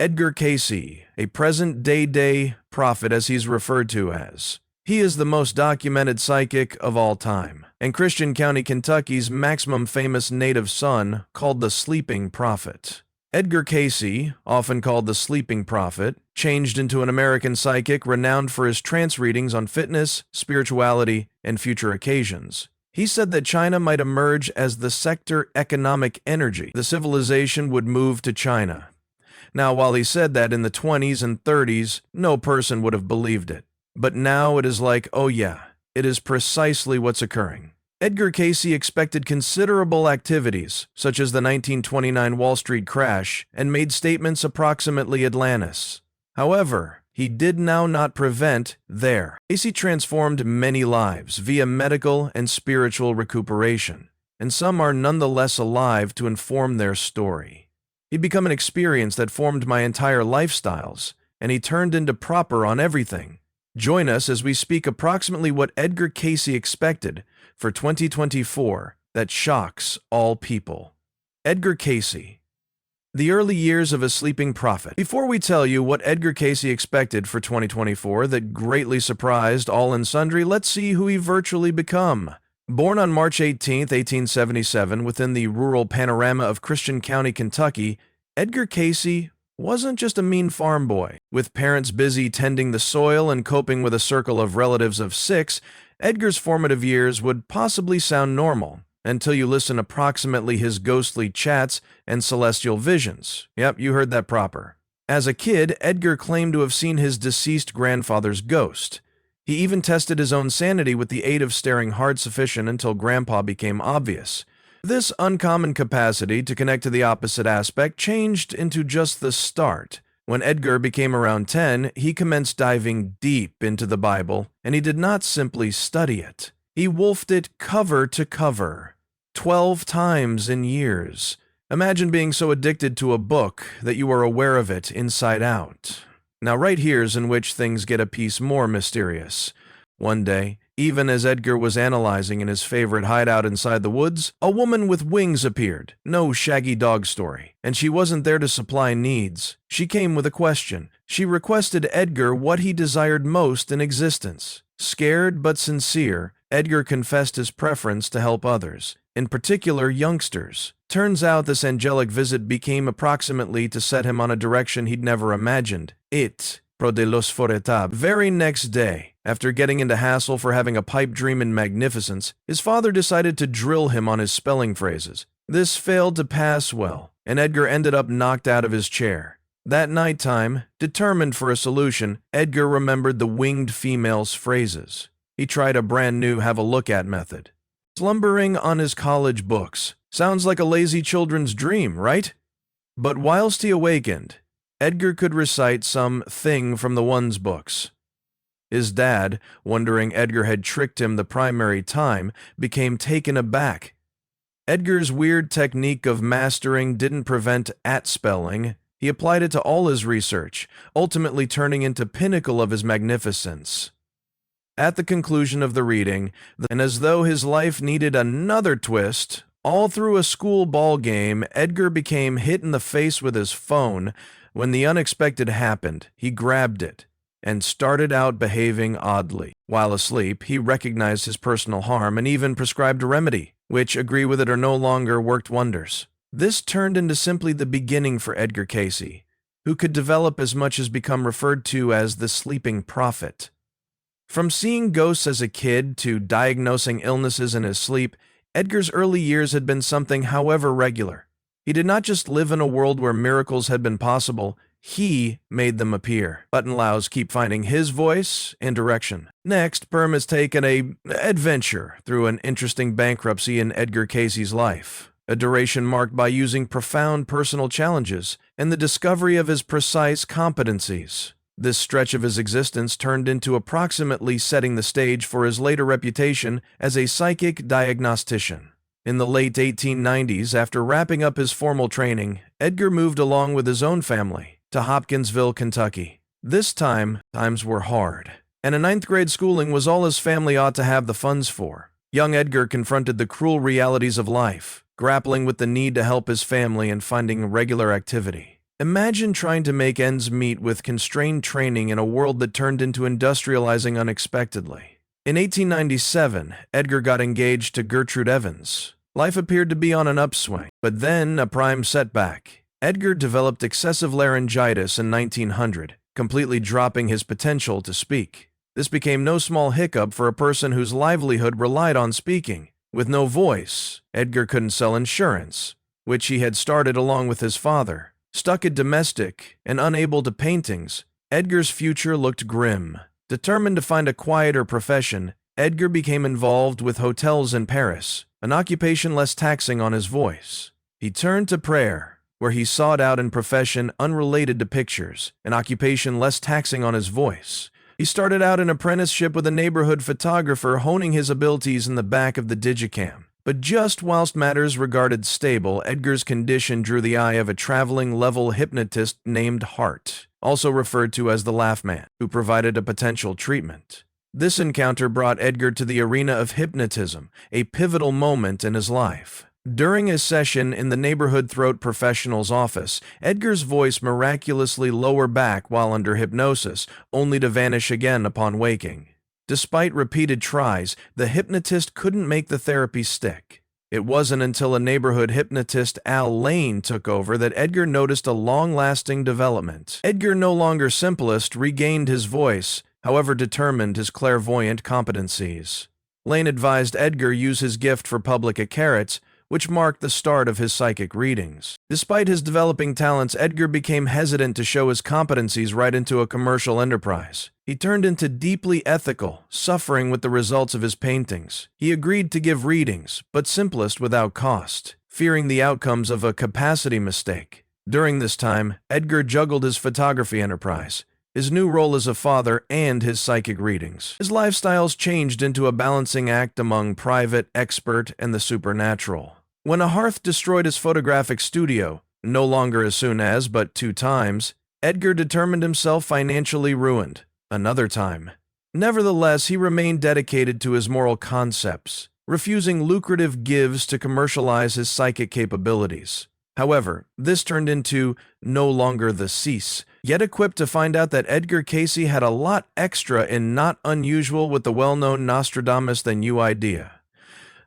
Edgar Cayce, a present-day prophet as he's referred to as. He is the most documented psychic of all time, and Christian County, Kentucky's maximum famous native son, called the Sleeping Prophet. Edgar Cayce, often called the Sleeping Prophet, changed into an American psychic renowned for his trance readings on fitness, spirituality, and future occasions. He said that China might emerge as the sector economic energy. The civilization would move to China. Now, while he said that in the 20s and 30s, no person would have believed it. But now it is like, oh yeah, it is precisely what's occurring. Edgar Cayce expected considerable activities, such as the 1929 Wall Street crash, and made statements approximately Atlantis. However, he did now not prevent there. Cayce transformed many lives via medical and spiritual recuperation, and some are nonetheless alive to inform their story. He became an experience that formed my entire lifestyles, and he turned into proper on everything. Join us as we speak approximately what Edgar Cayce expected for 2024 that shocks all people. Edgar Cayce. The early years of a sleeping prophet. Before we tell you what Edgar Cayce expected for 2024 that greatly surprised all and sundry, let's see who he virtually become. Born on March 18, 1877, within the rural panorama of Christian County, Kentucky, Edgar Cayce wasn't just a mean farm boy. With parents busy tending the soil and coping with a circle of relatives of 6, Edgar's formative years would possibly sound normal, until you listen approximately his ghostly chats and celestial visions. Yep, you heard that proper. As a kid, Edgar claimed to have seen his deceased grandfather's ghost. He even tested his own sanity with the aid of staring hard sufficient until Grandpa became obvious. This uncommon capacity to connect to the opposite aspect changed into just the start. When Edgar became around 10, he commenced diving deep into the Bible, and he did not simply study it. He wolfed it cover to cover, 12 times in years. Imagine being so addicted to a book that you are aware of it inside out. Now right here's in which things get a piece more mysterious. One day, even as Edgar was analyzing in his favorite hideout inside the woods, a woman with wings appeared. No shaggy dog story. And she wasn't there to supply needs. She came with a question. She requested Edgar what he desired most in existence. Scared but sincere, Edgar confessed his preference to help others, in particular youngsters. Turns out this angelic visit became approximately to set him on a direction he'd never imagined. Pro de los Foretab. Very next day, after getting into hassle for having a pipe dream in magnificence, his father decided to drill him on his spelling phrases. This failed to pass well, and Edgar ended up knocked out of his chair. That nighttime, determined for a solution, Edgar remembered the winged female's phrases. He tried a brand new have-a-look-at method. Slumbering on his college books. Sounds like a lazy children's dream, right? But whilst he awakened, Edgar could recite some thing from the one's books. His dad, wondering Edgar had tricked him the primary time, became taken aback. Edgar's weird technique of mastering didn't prevent at-spelling. He applied it to all his research, ultimately turning into pinnacle of his magnificence. At the conclusion of the reading, and as though his life needed another twist, all through a school ball game, Edgar became hit in the face with his phone. When the unexpected happened, he grabbed it and started out behaving oddly. While asleep, he recognized his personal harm and even prescribed a remedy, which, agree with it or no longer, worked wonders. This turned into simply the beginning for Edgar Cayce, who could develop as much as become referred to as the sleeping prophet. From seeing ghosts as a kid to diagnosing illnesses in his sleep, Edgar's early years had been something however regular. He did not just live in a world where miracles had been possible, he made them appear. Button Lows keep finding his voice and direction. Next, Perm has taken an adventure through an interesting bankruptcy in Edgar Cayce's life, a duration marked by using profound personal challenges and the discovery of his precise competencies. This stretch of his existence turned into approximately setting the stage for his later reputation as a psychic diagnostician. In the late 1890s, after wrapping up his formal training, Edgar moved along with his own family to Hopkinsville, Kentucky. This time, times were hard, and a 9th grade schooling was all his family ought to have the funds for. Young Edgar confronted the cruel realities of life, grappling with the need to help his family and finding regular activity. Imagine trying to make ends meet with constrained training in a world that turned into industrializing unexpectedly. In 1897, Edgar got engaged to Gertrude Evans. Life appeared to be on an upswing, but then a prime setback. Edgar developed excessive laryngitis in 1900, completely dropping his potential to speak. This became no small hiccup for a person whose livelihood relied on speaking. With no voice, Edgar couldn't sell insurance, which he had started along with his father. Stuck at domestic and unable to paintings, Edgar's future looked grim. Determined to find a quieter profession, Edgar became involved with hotels in Paris, an occupation less taxing on his voice. He turned to prayer, where he sought out a profession unrelated to pictures, an occupation less taxing on his voice. He started out an apprenticeship with a neighborhood photographer, honing his abilities in the back of the Digicam. But just whilst matters regarded stable, Edgar's condition drew the eye of a traveling level hypnotist named Hart, also referred to as the Laugh Man, who provided a potential treatment. This encounter brought Edgar to the arena of hypnotism, a pivotal moment in his life. During a session in the neighborhood throat professional's office, Edgar's voice miraculously lowered back while under hypnosis, only to vanish again upon waking. Despite repeated tries, the hypnotist couldn't make the therapy stick. It wasn't until a neighborhood hypnotist, Al Lane, took over that Edgar noticed a long-lasting development. Edgar, no longer simplest, regained his voice, however determined his clairvoyant competencies. Lane advised Edgar use his gift for public at carrots, which marked the start of his psychic readings. Despite his developing talents, Edgar became hesitant to show his competencies right into a commercial enterprise. He turned into deeply ethical, suffering with the results of his paintings. He agreed to give readings, but simplest without cost, fearing the outcomes of a capacity mistake. During this time, Edgar juggled his photography enterprise, his new role as a father, and his psychic readings. His lifestyles changed into a balancing act among private, expert, and the supernatural. When a hearth destroyed his photographic studio, no longer as soon as, but 2 times, Edgar determined himself financially ruined. Another time. Nevertheless, he remained dedicated to his moral concepts, refusing lucrative gives to commercialize his psychic capabilities. However, this turned into no longer the cease, yet equipped to find out that Edgar Cayce had a lot extra and not unusual with the well-known Nostradamus than you idea.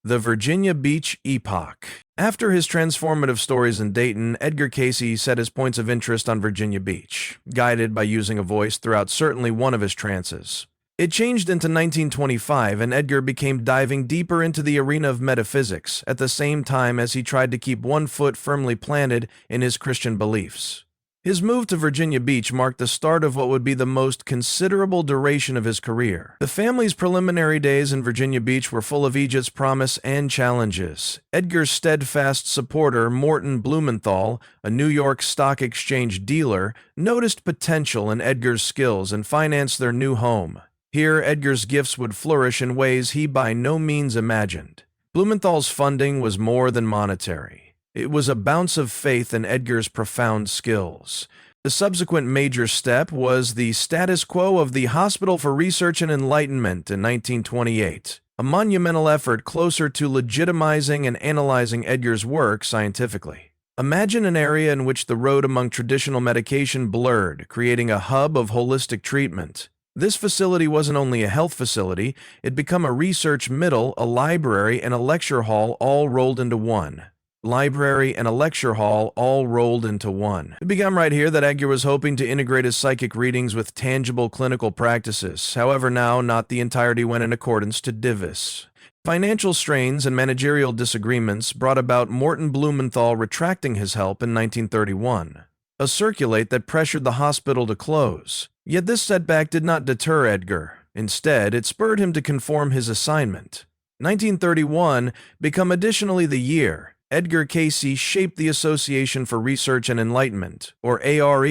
The Virginia Beach Epoch. After his transformative stories in Dayton, Edgar Cayce set his points of interest on Virginia Beach, guided by using a voice throughout certainly one of his trances. It changed into 1925, and Edgar became diving deeper into the arena of metaphysics, at the same time as he tried to keep one foot firmly planted in his Christian beliefs. His move to Virginia Beach marked the start of what would be the most considerable duration of his career. The family's preliminary days in Virginia Beach were full of Egypt's promise and challenges. Edgar's steadfast supporter, Morton Blumenthal, a New York Stock Exchange dealer, noticed potential in Edgar's skills and financed their new home. Here, Edgar's gifts would flourish in ways he by no means imagined. Blumenthal's funding was more than monetary. It was a bounce of faith in Edgar's profound skills. The subsequent major step was the status quo of the Hospital for Research and Enlightenment in 1928, a monumental effort closer to legitimizing and analyzing Edgar's work scientifically. Imagine an area in which the road among traditional medication blurred, creating a hub of holistic treatment. This facility wasn't only a health facility, it became a research middle, a library, and a lecture hall all rolled into one. Library and a lecture hall all rolled into one. It began right here that Edgar was hoping to integrate his psychic readings with tangible clinical practices. However, now not the entirety went in accordance to Divis. Financial strains and managerial disagreements brought about Morton Blumenthal retracting his help in 1931, a circulate that pressured the hospital to close. Yet this setback did not deter Edgar. Instead, it spurred him to conform his assignment. 1931 became additionally the year Edgar Cayce shaped the Association for Research and Enlightenment, or ARE,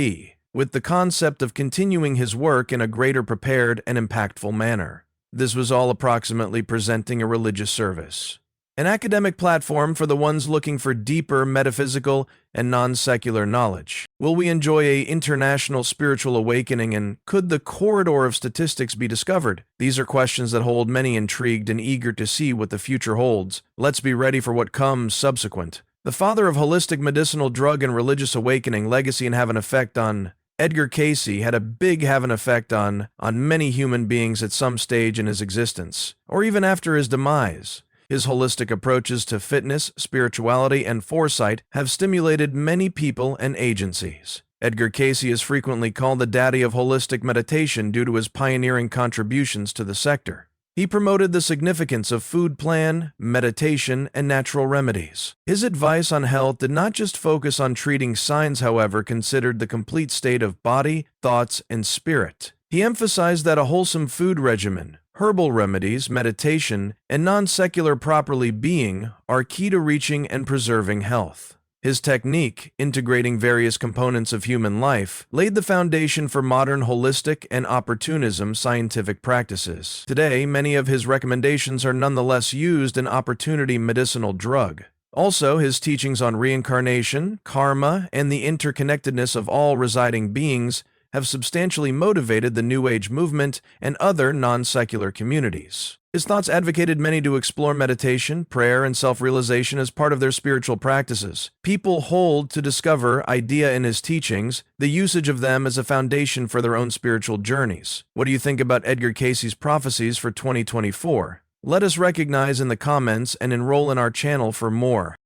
with the concept of continuing his work in a greater prepared and impactful manner. This was all approximately presenting a religious service. An academic platform for the ones looking for deeper metaphysical and non-secular knowledge. Will we enjoy an international spiritual awakening, and could the corridor of statistics be discovered? These are questions that hold many intrigued and eager to see what the future holds. Let's be ready for what comes subsequent. The father of holistic medicinal drug and religious awakening, legacy and have an effect on Edgar Cayce had a big have an effect on many human beings at some stage in his existence, or even after his demise. His holistic approaches to fitness, spirituality, and foresight have stimulated many people and agencies. Edgar Cayce is frequently called the daddy of holistic meditation due to his pioneering contributions to the sector. He promoted the significance of food plan, meditation, and natural remedies. His advice on health did not just focus on treating signs, however, considered the complete state of body, thoughts, and spirit. He emphasized that a wholesome food regimen, herbal remedies, meditation, and non-secular properly being are key to reaching and preserving health. His technique, integrating various components of human life, laid the foundation for modern holistic and opportunism scientific practices. Today, many of his recommendations are nonetheless used in opportunity medicinal drug. Also, his teachings on reincarnation, karma, and the interconnectedness of all residing beings have substantially motivated the New Age movement and other non-secular communities. His thoughts advocated many to explore meditation, prayer, and self-realization as part of their spiritual practices. People hold to discover idea in his teachings, the usage of them as a foundation for their own spiritual journeys. What do you think about Edgar Cayce's prophecies for 2024? Let us recognize in the comments and enroll in our channel for more.